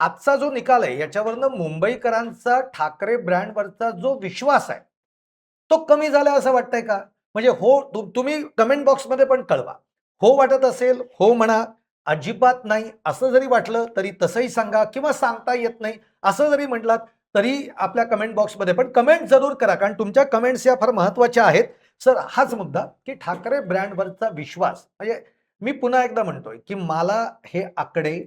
आजचा जो निकाल आहे याच्यावरनं मुंबईकरांचा ठाकरे ब्रँडवरचा जो विश्वास आहे तो कमी झाला असं वाटतंय का? म्हणजे हो तुम्ही कमेंट बॉक्समध्ये पण कळवा. हो वाटत असेल हो म्हणा, अजिबात नाही असं जरी वाटलं तरी तसंही सांगा किंवा सांगता येत नाही असं जरी म्हटलात तरी आपल्या कमेंट बॉक्समध्ये पण कमेंट जरूर करा, कारण तुमच्या कमेंट्स या फार महत्वाच्या आहेत. सर, हाच मुद्दा की ठाकरे ब्रँडवरचा विश्वास, म्हणजे मी पुन्हा एकदा म्हणतोय की मला हे आकडे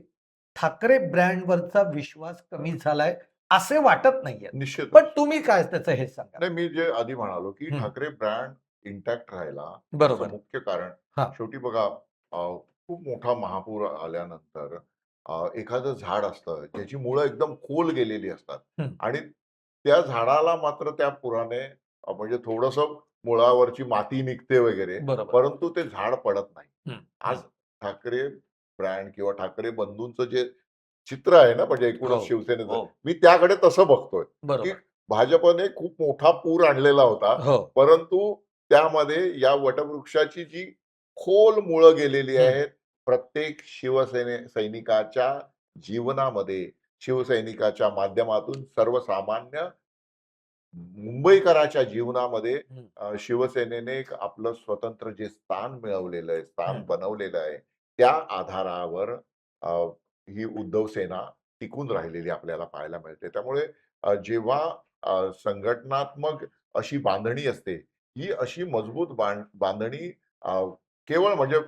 ठाकरे ब्रँडवरचा विश्वास कमी झालाय असे वाटत नाहीये. निश्चितच. पण तुम्ही काय त्याचं हे सांगा? नाही, मी जे आधी म्हणालो, की हं, ठाकरे ब्रँड इंटॅक्ट राहिला बरोबर. याचं मुख्य कारण हां. शेवटी बघा, खूप मोठा महापूर आल्यानंतर एखादं झाड असतं ज्याची मुळं एकदम खोल गेलेली असतात हं, आणि त्या झाडाला मात्र त्या पुराने म्हणजे थोडंसं मुळावरची माती निघते वगैरे, बरोबर. परंतु ते झाड पडत नाही. हं, आज हं. ठाकरे ब्रँड किंवा ठाकरे बंधूंचं जे चित्र आहे ना, म्हणजे हो, एकूणच शिवसेनेचं, हो. मी त्याकडे तसं बघतोय, की बरोबर. भाजपने खूप मोठा पूर आणलेला होता, हो. परंतु त्यामध्ये या वटवृक्षाची जी खोल मुळं गेलेली हं, आहेत, प्रत्येक सैनिकाच्या जीवनामध्ये, शिवसैनिकाच्या माध्यमातून सर्वसामान्य मुंबईकराच्या जीवनामध्ये हं, शिवसेनेने एक आपलं स्वतंत्र जे स्थान मिळवलेलं आहे, स्थान हं. बनवलेलं आहे, त्या आधारावर अ, ही उद्धव सेना टिकून राहिलेली आपल्याला पाहायला मिळते. त्यामुळे जेव्हा संघटनात्मक अशी बांधणी असते, ही अशी मजबूत बांधणी अ, केवळ म्हणजे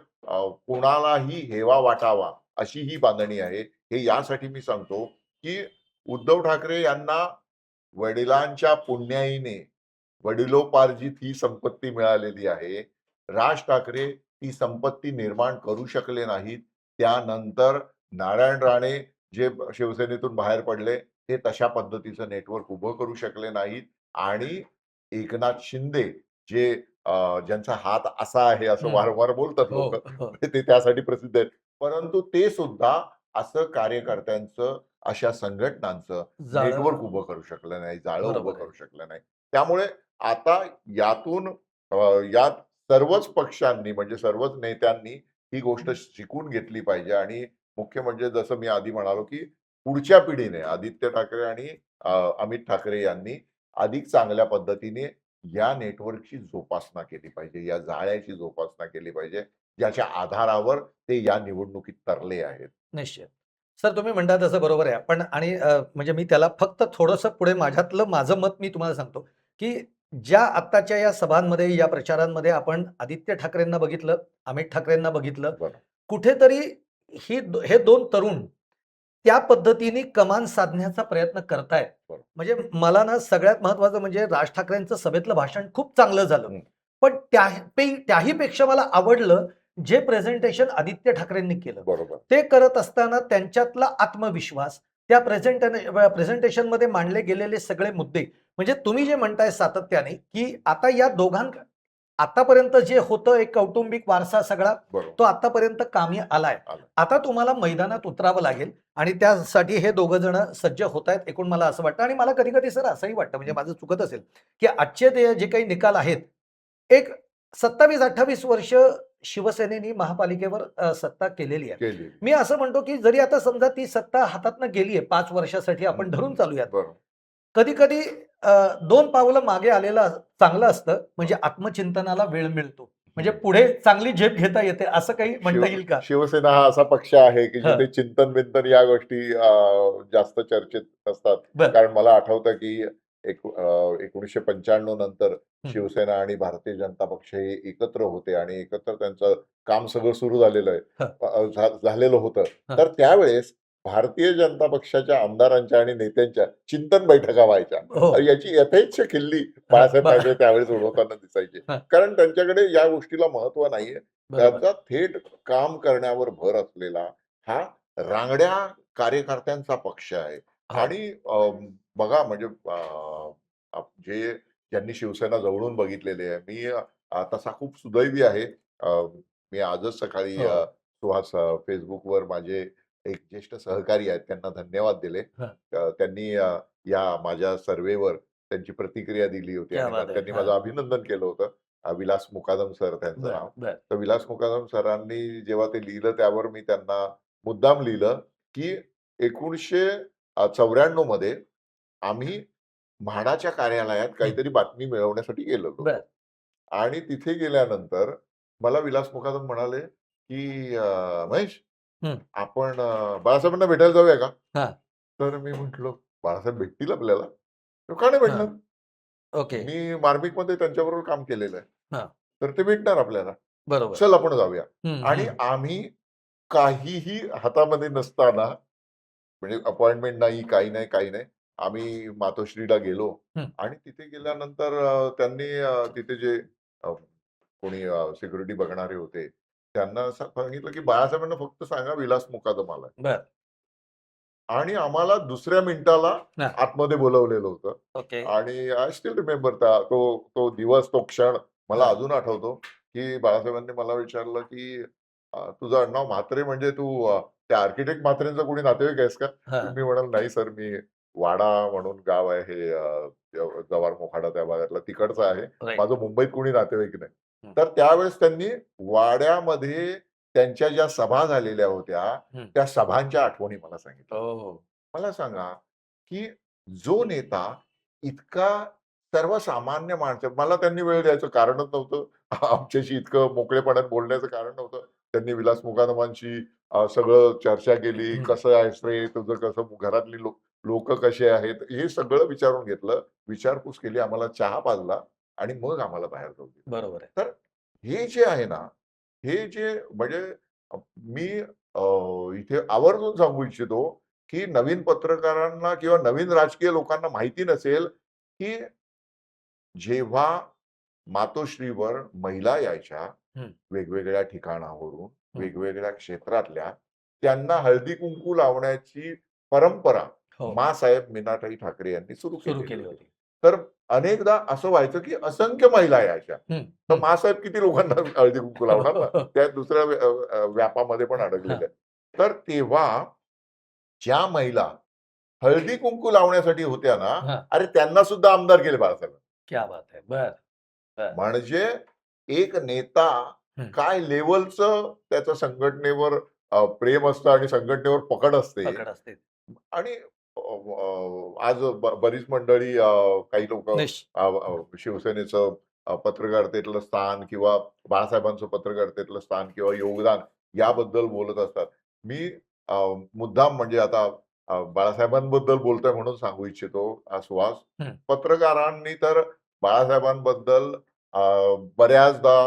कोणालाही हेवा वाटावा अशी ही बांधणी आहे. हे यासाठी मी सांगतो, की उद्धव ठाकरे यांना वडिलांच्या पुण्याईने वडिलोपार्जित ही संपत्ती मिळालेली आहे. राज ठाकरे ती संपत्ती निर्माण करू शकले नाहीत. त्यानंतर नारायण राणे जे शिवसेनेतून बाहेर पडले, ते तशा पद्धतीचं नेटवर्क उभं करू शकले नाहीत आणि एकनाथ शिंदे जे ज्यांचा हात असा आहे असं हं. वारंवार बोलतात हो, लोकं. हो. ते त्यासाठी प्रसिद्ध आहेत. परंतु ते सुद्धा असं कार्यकर्त्यांचं, अशा संघटनांचं नेटवर्क जाळं. उभं करू शकलं नाही, जाळं उभं बरोबर आहे. करू शकलं नाही. त्यामुळे आता यातून यात सर्वच पक्षांनी म्हणजे सर्वच नेत्यांनी ही गोष्ट शिकून घेतली पाहिजे आणि मुख्य म्हणजे जसं मी आधी म्हणालो, की पुढच्या पिढीने आदित्य ठाकरे आणि अमित ठाकरे यांनी अधिक चांगल्या पद्धतीने या नेटवर्कची जोपासना केली पाहिजे, या जाळ्याची जोपासना केली पाहिजे, ज्याच्या आधारावर ते या निवडणुकीत तरले आहेत. निश्चित. सर, तुम्ही म्हणता तसं बरोबर आहे. पण आणि म्हणजे मी त्याला फक्त थोडंसं पुढे माझ्यातलं माझं मत मी तुम्हाला सांगतो, की ज्या आत्ताच्या या सभांमध्ये, या प्रचारांमध्ये आपण आदित्य ठाकरेंना बघितलं, अमित ठाकरेंना बघितलं. बरं. कुठेतरी हे 2 तरुण त्या पद्धतीने कमान साधण्याचा प्रयत्न करतायत. बरं. म्हणजे मला ना सगळ्यात महत्त्वाचं म्हणजे राज ठाकरेंचं सभेतलं भाषण खूप चांगलं झालं. हं. पण त्याही पेक्षा मला आवडलं जे प्रेझेंटेशन आदित्य ठाकरेंनी केलं. बरोबर. ते करत असताना त्यांच्यातला आत्मविश्वास, त्या प्रेझेंटेशनमध्ये मांडले गेलेले सगळे मुद्दे, म्हणजे तुम्ही जे म्हणताय सातत्याने, की आता या आतापर्यंत जे होतं एक कौटुंबिक वारसा सगळा, बरोबर. तो आतापर्यंत कामी आलाय. आलं. आता तुम्हाला मैदानात उतरावं लागेल आणि त्यासाठी हे दोघं जण सज्ज होतायत एकूण मला असं वाटतं. आणि मला कधी-कधी सर असंही वाटतं, म्हणजे माझं चुकत असेल, की आजचे ते जे काही निकाल आहेत, एक 27-28 वर्ष शिवसेनेनी महापालिकेवर सत्ता केलेली आहे. केली. मी असं म्हणतो, की जरी आता समजा ती सत्ता हातातनं गेली आहे 5 वर्षासाठी हं, आपण धरून चालूयात. बरोबर. कधी-कधी 2 पावलं मागे आलेलं चांगलं असतं, म्हणजे बरं. आत्मचिंतनाला वेळ मिळतो. म्हणजे हं. पुढे चांगली झेप घेता येते असं काही म्हणता येईल का? शिवसेना हा असा पक्ष आहे, की हं, जिथे चिंतन-बिंतन या गोष्टी जास्त चर्चेत असतात. बरं. कारण मला आठवतं, की 1995 नंतर हं, शिवसेना आणि भारतीय जनता पक्ष हे एकत्र होते आणि एकत्र त्यांचं काम सगळं सुरू झालेलं आहे. हं, झालेलं होतं. हं. तर त्यावेळेस भारतीय जनता पक्षाच्या आमदारांच्या आणि नेत्यांच्या चिंतन बैठका व्हायच्या. हो. याची यथेच्छ खिल्ली हं, बाळासाहेब ठाकरे त्यावेळेस उडवताना दिसायचे. हं, कारण त्यांच्याकडे या गोष्टीला महत्त्व नाहीये. बरोबर. त्याचा थेट काम करण्यावर भर असलेला हा रांगड्या कार्यकर्त्यांचा पक्ष आहे. हो. आणि बघा म्हणजे जे ज्यांनी शिवसेना जवळून बघितलेली आहे. मी तसा खूप सुदैवी आहे. मी आजच सकाळी हो. सुहास Facebookवर माझे एक ज्येष्ठ सहकारी आहेत, त्यांना धन्यवाद दिले. हं. त्यांनी या माझ्या सर्व्हेवर त्यांची प्रतिक्रिया दिली होती क्या आणि बात है! त्यांनी माझं हां. अभिनंदन केलं होतं. विलास मुकादम सर त्यांचं बरं, नाव. बरं. तर विलास मुकादम सरांनी जेव्हा ते लिहिलं त्यावर मी त्यांना मुद्दाम लिहिलं, की 1994 मध्ये आम्ही म्हाडाच्या कार्यालयात काहीतरी बातमी मिळवण्यासाठी गेलेलो होतो. बर आणि तिथे गेल्यानंतर मला विलास मुकादम म्हणाले, की "महेश, हं. आपण बाळासाहेबांना भेटायला जाऊया का?" हां. तर मी म्हटलं, "बाळासाहेब भेटतील आपल्याला?" तर "का नाही हां. भेटणार? ओके. मी मार्मिकमध्ये त्यांच्याबरोबर काम केलेलं आहे. हां. तर ते भेटणार आपल्याला. बरोबर. चल आपण जाऊया." हं, आणि हं. आम्ही काहीही हातामध्ये नसताना म्हणजे अपॉइंटमेंट नाही, काही नाही, काही नाही. आम्ही मातोश्रीला गेलो हं. आणि तिथे गेल्यानंतर त्यांनी तिथे जे कोणी सिक्युरिटी बघणारे होते, त्यांना असं सांगितलं, की बाळासाहेबांना फक्त सांगा विलास मुकादम आलाय. बर आणि आम्हाला दुसऱ्या मिनिटाला हां. आतमध्ये बोलावलेलं होतं. ओके. आणि आय स्टिल रिमेंबर तो तो दिवस, तो क्षण मला हां. अजून आठवतो, की बाळासाहेबांनी मला विचारलं, की "तुझं आडनाव म्हात्रे म्हणजे तू त्या आर्किटेक्ट म्हात्रेंचा कोणी नातेवाईक आहेस का?" हां. मी म्हणालो, "नाही सर, मी वाडा म्हणून गाव आहे हे जव्हार मोखाडा त्या भागातला तिकडचा आहे. राइट. माझं मुंबईत कोणी नातेवाईक नाही." हं. तर त्यावेळेस त्यांनी वाड्यामध्ये त्यांच्या ज्या सभा झालेल्या होत्या, हं. त्या सभांच्या आठवणी मला सांगितल्या. हो. मला सांगा, की जो नेता इतका सर्वसामान्य माणसं मला त्यांनी वेळ द्यायचं कारणच नव्हतं. आमच्याशी इतकं मोकळेपणाने बोलण्याचं कारण नव्हतं. त्यांनी विलास मुकादमांशी सगळं चर्चा केली. हं. "कसं आहेस रे? तुझं कसं घरातली लोकं कसे आहेत?" हे सगळं विचारून घेतलं. विचारपूस केली. आम्हाला चहा पाजला आणि मग आम्हाला बाहेर जाऊ दिलं. बरोबर आहे. तर हे जे आहे ना, हे जे म्हणजे मी इथे आवर्जून सांगू इच्छितो, की नवीन पत्रकारांना किंवा नवीन राजकीय लोकांना माहिती नसेल, की जेव्हा मातोश्रीवर महिला यायच्या हं. वेगवेगळ्या ठिकाणावरून, हं. वेगवेगळ्या क्षेत्रातल्या, त्यांना हळदी-कुंकू लावण्याची परंपरा हो. माँसाहेब मीनाताई ठाकरे यांनी सुरू सुरू केलेली केली होती. होती. तर अनेकदा असं व्हायचं, की असंख्य महिला यायच्या. हं. तर हं. माँसाहेब किती लोकांना हळदी-कुंकू हो, लावणार हो, ना? हो. त्या दुसऱ्या व्यापामध्ये पण हां. अडकलेल्या आहेत. तर तेव्हा ज्या महिला हळदी-कुंकू लावण्यासाठी होत्या ना, हां. अरे त्यांना सुद्धा आमदार केले बाळासाहेबांनी. क्या बात है! बर बर म्हणजे एक नेता हं. काय लेव्हलचं त्याचं संघटनेवर प्रेम असतं आणि संघटनेवर पकड असते. पकड असते. आणि आज बरीच मंडळी काही लोकं निश शिवसेनेचं पत्रकारितेतलं स्थान किंवा बाळासाहेबांचं पत्रकारितेतलं स्थान किंवा योगदान याबद्दल बोलत असतात. मी अ, मुद्दाम म्हणजे आता बाळासाहेबांबद्दल बोलतोय म्हणून सांगू इच्छितो हा सुहास. हं. पत्रकारांनी तर बाळासाहेबांबद्दल बऱ्याचदा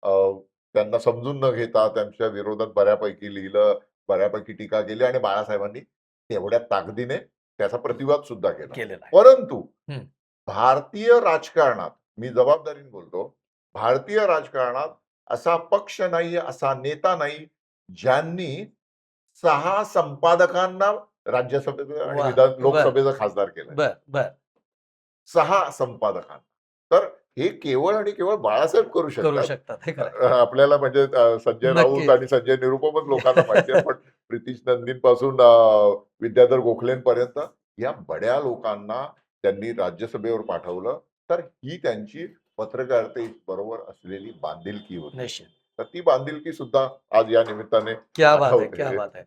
अ, त्यांना समजून न घेता त्यांच्या विरोधात बऱ्यापैकी लिहिलं, बऱ्यापैकी टीका केली आणि बाळासाहेबांनी तेवढ्या ताकदीने त्याचा प्रतिवाद सुद्धा केला. केलेला आहे. परंतु हं. भारतीय राजकारणात मी जबाबदारीने बोलतो, भारतीय राजकारणात असा पक्ष नाही, असा नेता नाही, ज्यांनी 6 संपादकांना राज्यसभेचं आणि वाह! बर लोकसभेचा खासदार केलंय. बर बर 6 संपादकांना. तर हे केवळ आणि केवळ बाळासाहेब करू करू शकतात. शकतात. हे खरं आहे. आपल्याला म्हणजे संजय राऊत नक्कीच. आणि संजय निरुपमच लोकांना माहिती आहे. पण प्रितीश नंदींपासून विद्याधर गोखलेंपर्यंत या बड्या लोकांना त्यांनी राज्यसभेवर पाठवलं. तर ही त्यांची पत्रकारितेबरोबर असलेली बांधिलकी होती. निश्चित. तर ती बांधिलकी सुद्धा आज या निमित्ताने क्या बात है! क्या आठवते. बात है!